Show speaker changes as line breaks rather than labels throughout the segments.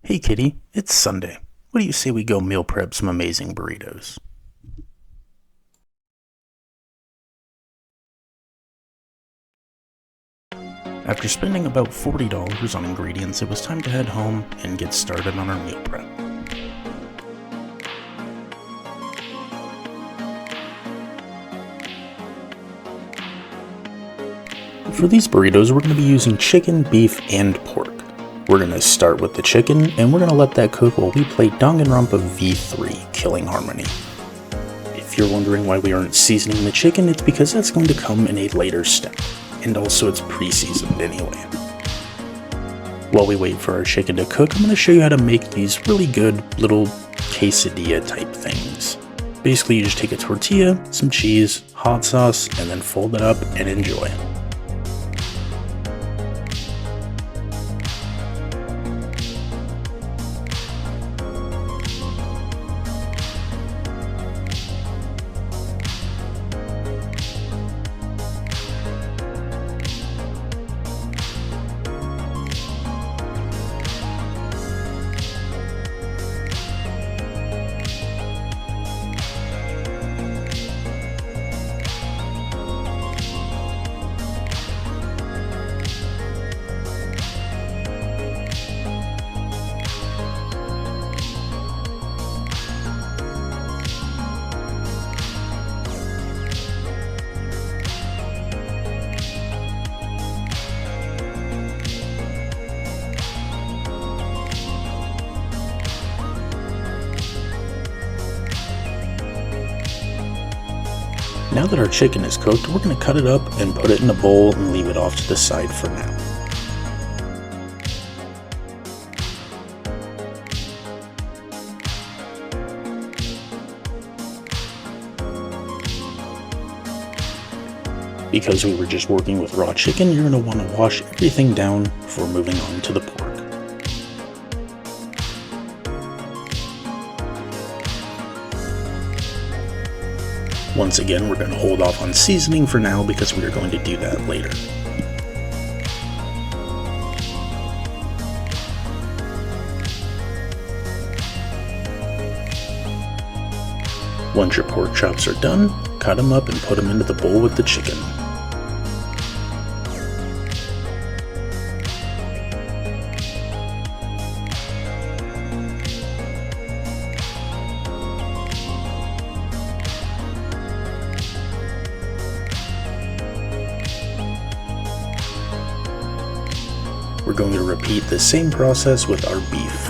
Hey kitty, it's Sunday. What do you say we go meal prep some amazing burritos? After spending about $40 on ingredients, it was time to head home and get started on our meal prep. For these burritos, we're going to be using chicken, beef, and pork. We're going to start with the chicken, and we're going to let that cook while we play Danganronpa V3, Killing Harmony. If you're wondering why we aren't seasoning the chicken, it's because that's going to come in a later step, and also it's pre-seasoned anyway. While we wait for our chicken to cook, I'm going to show you how to make these really good little quesadilla type things. Basically, you just take a tortilla, some cheese, hot sauce, and then fold it up and enjoy. Now that our chicken is cooked, we're going to cut it up and put it in a bowl and leave it off to the side for now. Because we were just working with raw chicken, you're going to want to wash everything down before moving on to the pork. Once again, we're going to hold off on seasoning for now because we are going to do that later. Once your pork chops are done, cut them up and put them into the bowl with the chicken. We're going to repeat the same process with our beef.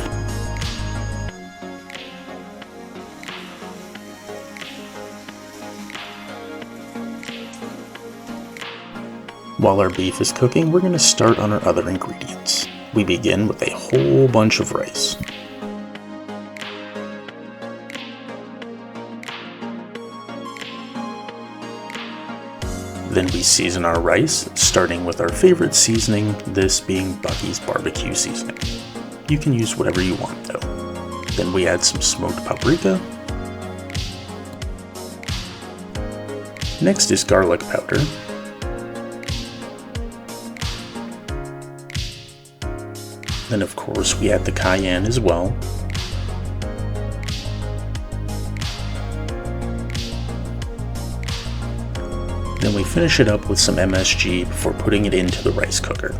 While our beef is cooking, we're going to start on our other ingredients. We begin with a whole bunch of rice. Then we season our rice, starting with our favorite seasoning, this being Bucky's barbecue seasoning. You can use whatever you want though. Then we add some smoked paprika. Next is garlic powder. Then of course we add the cayenne as well. Then we finish it up with some MSG before putting it into the rice cooker.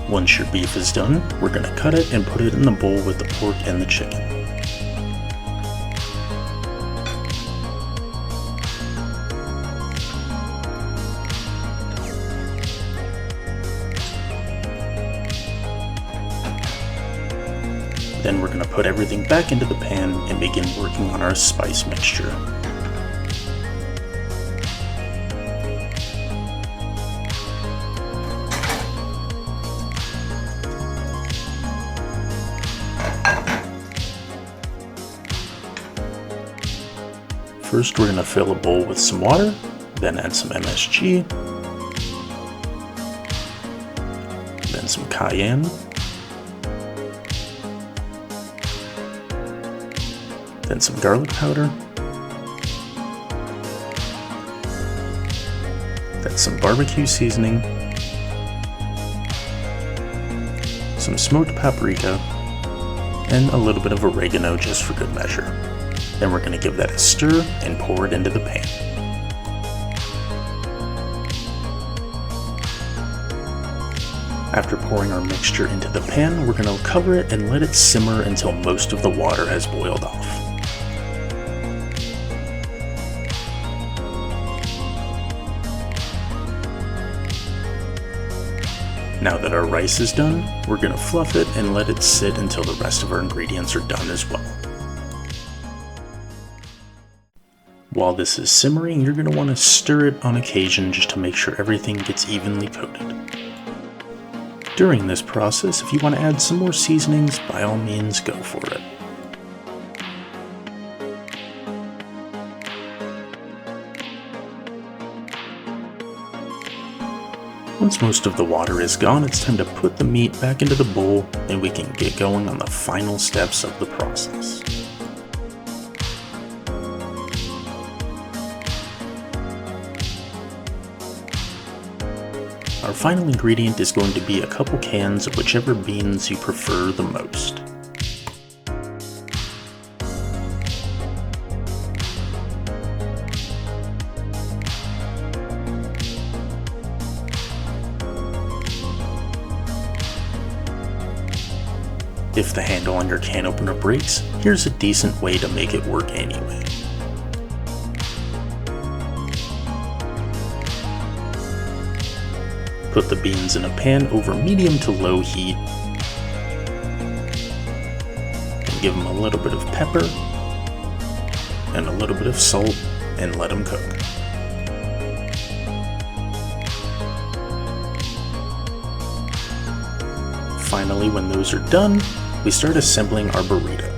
Once your beef is done, we're going to cut it and put it in the bowl with the pork and the chicken. Then we're going to put everything back into the pan and begin working on our spice mixture. First, we're going to fill a bowl with some water, then add some MSG, then then some cayenne, then some garlic powder, then some barbecue seasoning, some smoked paprika, and a little bit of oregano just for good measure. Then we're going to give that a stir and pour it into the pan. After pouring our mixture into the pan, we're going to cover it and let it simmer until most of the water has boiled off. Now that our rice is done, we're going to fluff it and let it sit until the rest of our ingredients are done as well. While this is simmering, you're going to want to stir it on occasion just to make sure everything gets evenly coated. During this process, if you want to add some more seasonings, by all means go for it. Once most of the water is gone, it's time to put the meat back into the bowl and we can get going on the final steps of the process. Our final ingredient is going to be a couple cans of whichever beans you prefer the most. If the handle on your can opener breaks, here's a decent way to make it work anyway. Put the beans in a pan over medium to low heat and give them a little bit of pepper and a little bit of salt and let them cook. Finally, when those are done, we start assembling our burrito.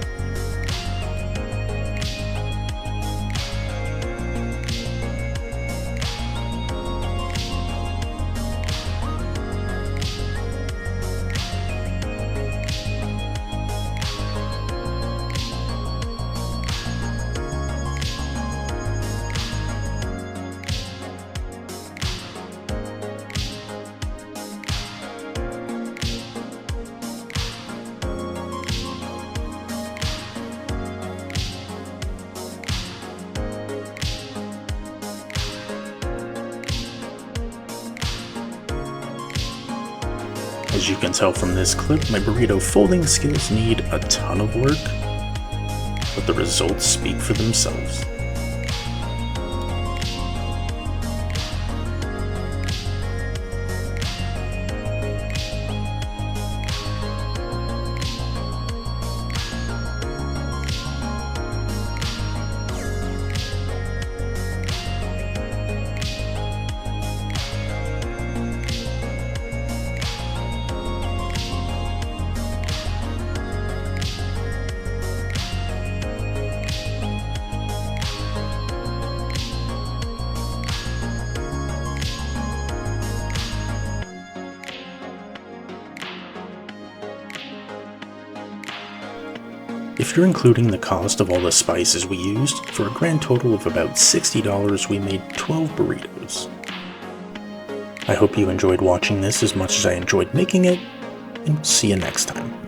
As you can tell from this clip, my burrito folding skills need a ton of work, but the results speak for themselves. If you're including the cost of all the spices we used, for a grand total of about $60, we made 12 burritos. I hope you enjoyed watching this as much as I enjoyed making it, and see you next time.